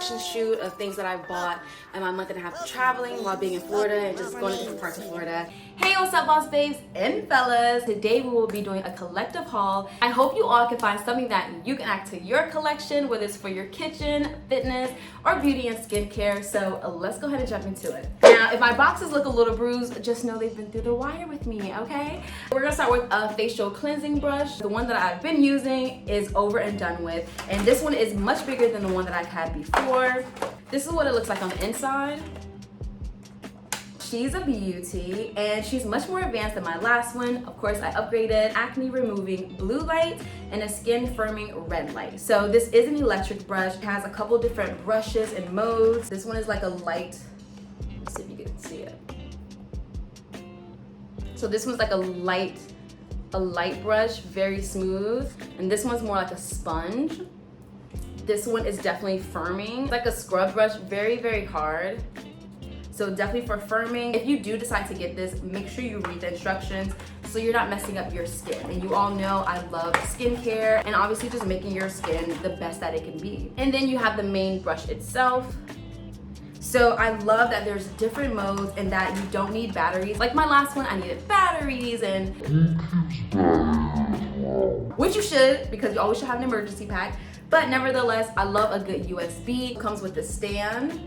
Shoot of things that I've bought in my month and a half traveling while being in Florida and just going to different parts of Florida. Hey, what's up, boss babes and fellas? Today we will be doing a collective haul. I hope you all can find something that you can add to your collection, whether it's for your kitchen, fitness, or beauty and skincare. So let's go ahead and jump into it. Now, if my boxes look a little bruised, just know they've been through the wire with me, okay? We're gonna start with a facial cleansing brush. The one that I've been using is over and done with, and this one is much bigger than the one that I've had before. This is what it looks like on the inside. She's a beauty and she's much more advanced than my last one. Of course, I upgraded acne removing blue light and a skin firming red light. So this is an electric brush. It has a couple different brushes and modes. This one is like a light, let's see if you can see it. So this one's like a light brush, very smooth. And this one's more like a sponge. This one is definitely firming. It's like a scrub brush, very, very hard. So definitely for firming. If you do decide to get this, make sure you read the instructions so you're not messing up your skin. And you all know I love skincare and obviously just making your skin the best that it can be. And then you have the main brush itself. So I love that there's different modes and that you don't need batteries. Like my last one, I needed batteries and which you should, because you always should have an emergency pack. But nevertheless, I love a good USB. It comes with a stand,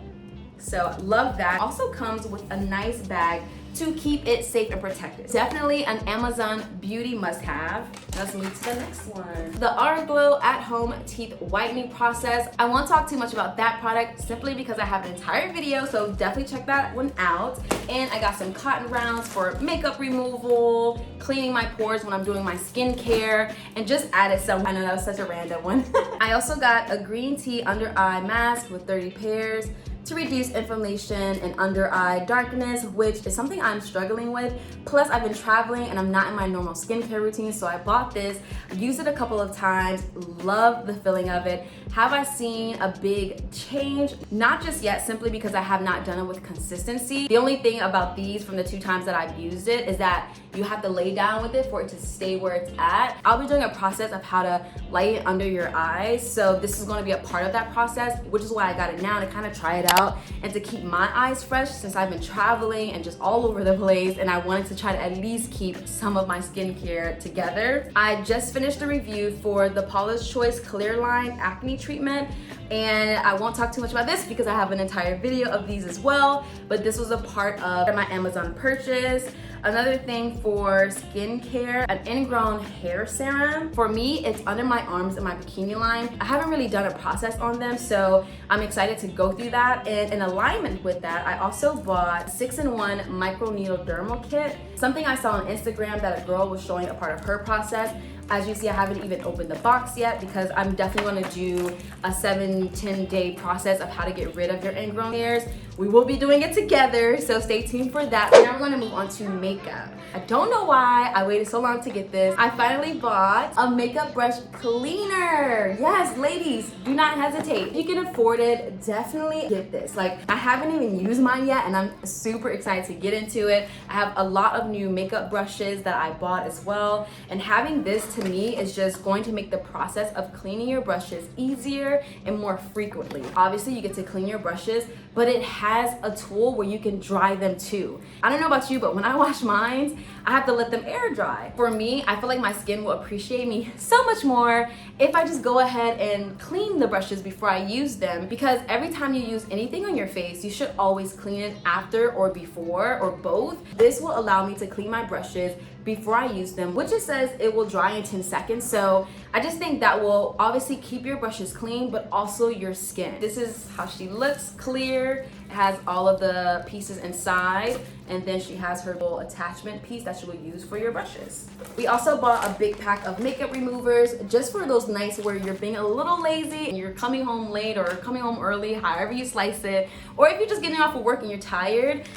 so love that. Also comes with a nice bag to keep it safe and protected. Definitely an Amazon beauty must-have. Let's move to the next one. The Glow at-home teeth whitening process. I won't talk too much about that product simply because I have an entire video, so definitely check that one out. And I got some cotton rounds for makeup removal, cleaning my pores when I'm doing my skincare, and just added some. I know that was such a random one. I also got a green tea under eye mask with 30 pairs to reduce inflammation and under eye darkness, which is something I'm struggling with. Plus, I've been traveling and I'm not in my normal skincare routine, so I bought this, used it a couple of times, love the feeling of it. Have I seen a big change? Not just yet, simply because I have not done it with consistency. The only thing about these from the 2 times that I've used it is that you have to lay down with it for it to stay where it's at. I'll be doing a process of how to lay it under your eyes, so this is going to be a part of that process, which is why I got it now, to kind of try it out and to keep my eyes fresh since I've been traveling and just all over the place, and I wanted to try to at least keep some of my skincare together. I just finished the review for the Paula's Choice Clear Line Acne Treatment, and I won't talk too much about this because I have an entire video of these as well, but this was a part of my Amazon purchase. Another thing for skincare, an Ingrown hair serum. For me, it's under my arms and my bikini line. I haven't really done a process on them, so I'm excited to go through that. And in alignment with that, I also bought 6-in-1 microneedle dermal kit. Something I saw on Instagram that a girl was showing a part of her process. As you see, I haven't even opened the box yet because I'm definitely gonna do a 7-10 day process of how to get rid of your ingrown hairs. We will be doing it together, so stay tuned for that. Now we're gonna move on to makeup. I don't know why I waited so long to get this. I finally bought a makeup brush cleaner. Yes, ladies, do not hesitate. If you can afford it, definitely get this. Like, I haven't even used mine yet and I'm super excited to get into it. I have a lot of new makeup brushes that I bought as well, and having this to me is just going to make the process of cleaning your brushes easier and more frequently. Obviously, you get to clean your brushes, but it has a tool where you can dry them too. I don't know about you, but when I wash mine, I have to let them air dry. For me, I feel like my skin will appreciate me so much more if I just go ahead and clean the brushes before I use them, because every time you use anything on your face, you should always clean it after or before or both. This will allow me to clean my brushes before I use them, which it says it will dry in 10 seconds. So I just think that will obviously keep your brushes clean, but also your skin. This is how she looks, clear. It has all of the pieces inside, and then she has her little attachment piece that she will use for your brushes. We also bought a big pack of makeup removers just for those nights where you're being a little lazy and you're coming home late or coming home early, however you slice it, or if you're just getting off of work and you're tired.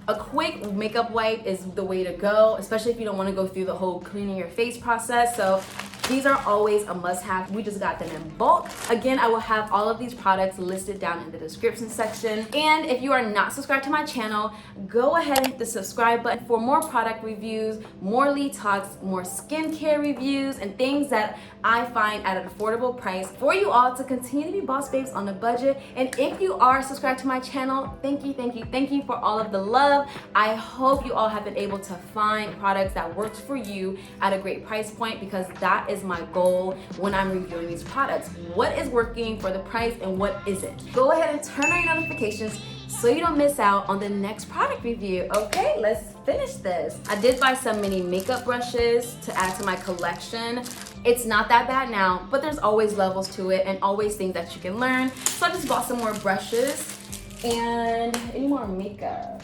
A quick makeup wipe is the way to go, especially if you don't want to go through the whole cleaning your face process. So These are always a must-have. We just got them in bulk. Again, I will have all of these products listed down in the description section. And if you are not subscribed to my channel, go ahead and hit the subscribe button for more product reviews, more lead talks, more skincare reviews, and things that I find at an affordable price for you all to continue to be boss babes on a budget. And if you are subscribed to my channel, thank you for all of the love. I hope you all have been able to find products that works for you at a great price point, because that is my goal when I'm reviewing these products. What is working for the price and what isn't? Go ahead and turn on your notifications so you don't miss out on the next product review. Okay, let's finish this. I did buy some mini makeup brushes to add to my collection. It's not that bad now, but there's always levels to it and always things that you can learn. So I just bought some more brushes and any more makeup.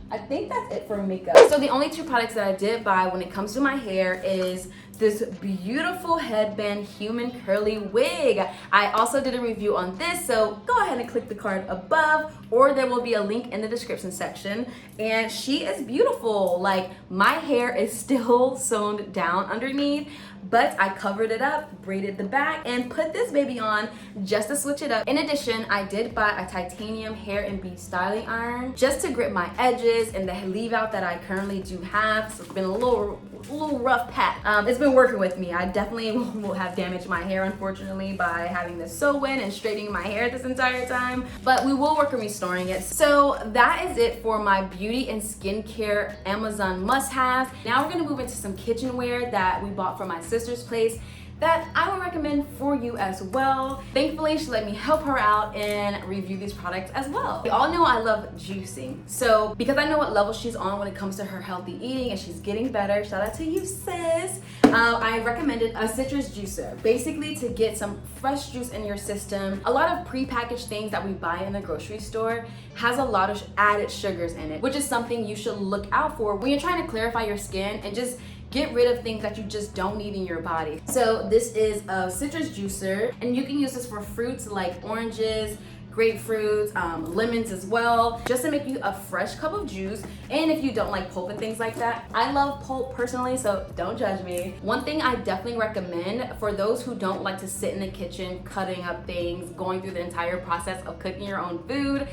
I think that's it for makeup. So the only two products that I did buy when it comes to my hair is this beautiful headband human curly wig. I also did a review on this, so go ahead and click the card above, or there will be a link in the description section. And she is beautiful. Like, my hair is still sewn down underneath, but I covered it up, braided the back, and put this baby on just to switch it up. In addition, I did buy a titanium hair and bead styling iron just to grip my edges and the leave out that I currently do have. So it's been a little rough patch. It's been working with me. I definitely will have damaged my hair, unfortunately, by having this sew in and straightening my hair this entire time, but we will work on restoring it. So that is it for my beauty and skincare Amazon must-haves. Now we're gonna move into some kitchenware that we bought from my sister's place that I would recommend for you as well. Thankfully, she let me help her out and review these products as well. You all know I love juicing. So because I know what level she's on when it comes to her healthy eating and she's getting better, shout out to you, sis. I recommended a citrus juicer, basically to get some fresh juice in your system. A lot of prepackaged things that we buy in the grocery store has a lot of added sugars in it, which is something you should look out for when you're trying to clarify your skin and just get rid of things that you just don't need in your body. So this is a citrus juicer, and you can use this for fruits like oranges, grapefruits, lemons as well, just to make you a fresh cup of juice. And if you don't like pulp and things like that, I love pulp personally, so don't judge me. One thing I definitely recommend for those who don't like to sit in the kitchen cutting up things, going through the entire process of cooking your own food,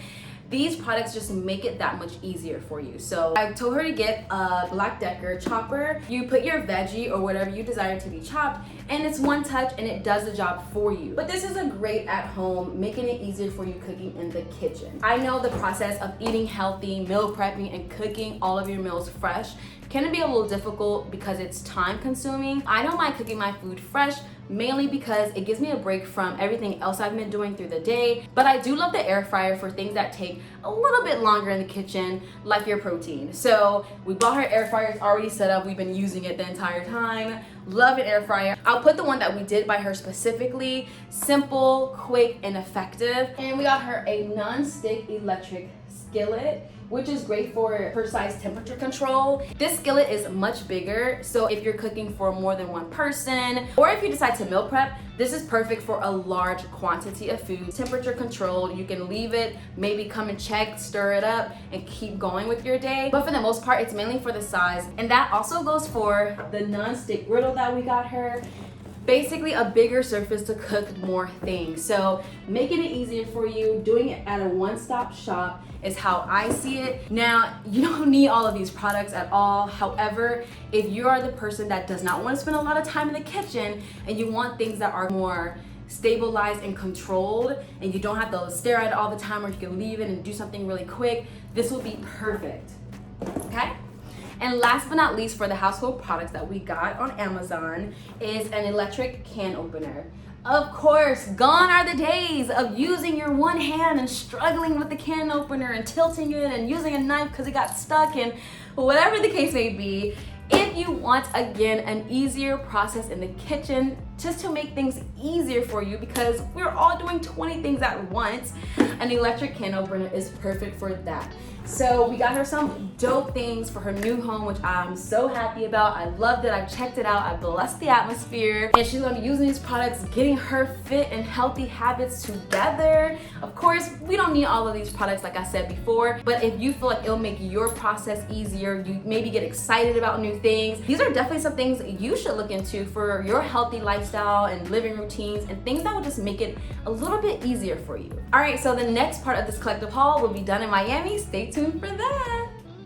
these products just make it that much easier for you. So I told her to get a Black Decker chopper. You put your veggie or whatever you desire to be chopped, and it's one touch and it does the job for you. But this is a great at home, making it easier for you cooking in the kitchen. I know the process of eating healthy, meal prepping, and cooking all of your meals fresh can be a little difficult because it's time consuming. I don't mind cooking my food fresh, mainly because it gives me a break from everything else I've been doing through the day. But I do love the air fryer for things that take a little bit longer in the kitchen, like your protein. So we bought her air fryer, it's already set up. We've been using it the entire time. Love an air fryer. I'll put the one that we did by her specifically. Simple, quick, and effective. And we got her a non-stick electric skillet, which is great for precise temperature control. This skillet is much bigger, so if you're cooking for more than one person, or if you decide to meal prep, this is perfect for a large quantity of food. Temperature controlled, you can leave it, maybe come and check, stir it up, and keep going with your day. But for the most part, it's mainly for the size. And that also goes for the non-stick griddle that we got her. Basically a bigger surface to cook more things. So making it easier for you, doing it at a one-stop shop is how I see it. Now, you don't need all of these products at all. However, if you are the person that does not want to spend a lot of time in the kitchen and you want things that are more stabilized and controlled, and you don't have to stare at it all the time, or you can leave it and do something really quick, this will be perfect, okay? And last but not least, for the household products that we got on Amazon is an electric can opener. Of course, gone are the days of using your one hand and struggling with the can opener and tilting it and using a knife because it got stuck, and whatever the case may be. If you want, again, an easier process in the kitchen, just to make things easier for you, because we're all doing 20 things at once, an electric can opener is perfect for that. So we got her some dope things for her new home, which I'm so happy about. I loved it. I checked it out. I blessed the atmosphere. And she's gonna be using these products, getting her fit and healthy habits together. Of course, we don't need all of these products like I said before, but if you feel like it'll make your process easier, you maybe get excited about new things, these are definitely some things that you should look into for your healthy lifestyle and living routines and things that will just make it a little bit easier for you. All right, so the next part of this collective haul will be done in Miami. Stay tuned for that.